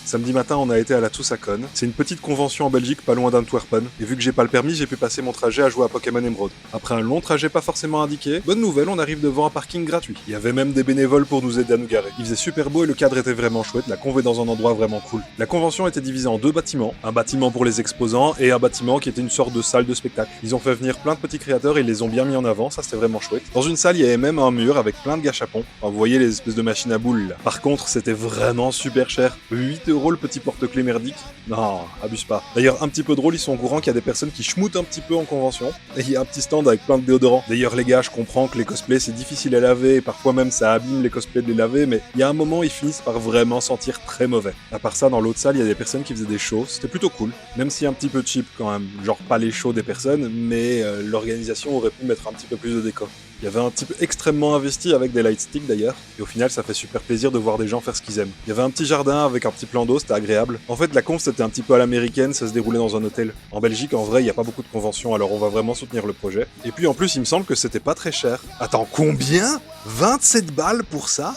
Samedi matin, on a été à la Toussacon. C'est une petite convention en Belgique, pas loin d'Antwerpen. Et vu que j'ai pas le permis, j'ai pu passer mon trajet à jouer à Pokémon Emerald. Après un long trajet pas forcément indiqué, bonne nouvelle, on arrive devant un parking gratuit. Il y avait même des bénévoles pour nous aider à nous garer. Il faisait super beau et le cadre était vraiment chouette, la conve est dans un endroit vraiment cool. La convention était divisée en deux bâtiments, un bâtiment pour les exposants et un bâtiment qui était une sorte de salle de spectacle. Ils ont fait venir plein de petits créateurs et ils les ont bien mis en avant, ça c'était vraiment chouette. Dans une salle, il y avait même un mur avec plein de gâchapons. Enfin, vous voyez les espèces de machines à boules là. Par contre, c'était vraiment super cher. 8 € le petit porte-clés merdique. Non, abuse pas. D'ailleurs, un petit peu drôle, ils sont au courant qu'il y a des personnes qui schmoutent un petit peu en convention. Et il y a un petit stand avec plein de déodorants. D'ailleurs, les gars, je comprends que les cosplays c'est difficile à laver et parfois même ça abîme les cosplays de les laver, mais il y a un moment, ils finissent par vraiment sentir très mauvais. À part ça, dans l'autre salle, il y a des personnes qui faisaient des shows. C'était plutôt cool. Même si un petit peu cheap quand même. Genre pas les shows des personnes, mais l'organisation aurait pu mettre un petit peu plus de décor. Il y avait un type extrêmement investi avec des lightsticks d'ailleurs, et au final ça fait super plaisir de voir des gens faire ce qu'ils aiment. Il y avait un petit jardin avec un petit plan d'eau, c'était agréable. En fait la conf c'était un petit peu à l'américaine, ça se déroulait dans un hôtel. En Belgique en vrai il n'y a pas beaucoup de conventions, alors on va vraiment soutenir le projet. Et puis en plus il me semble que c'était pas très cher. Attends, combien 27 balles pour ça?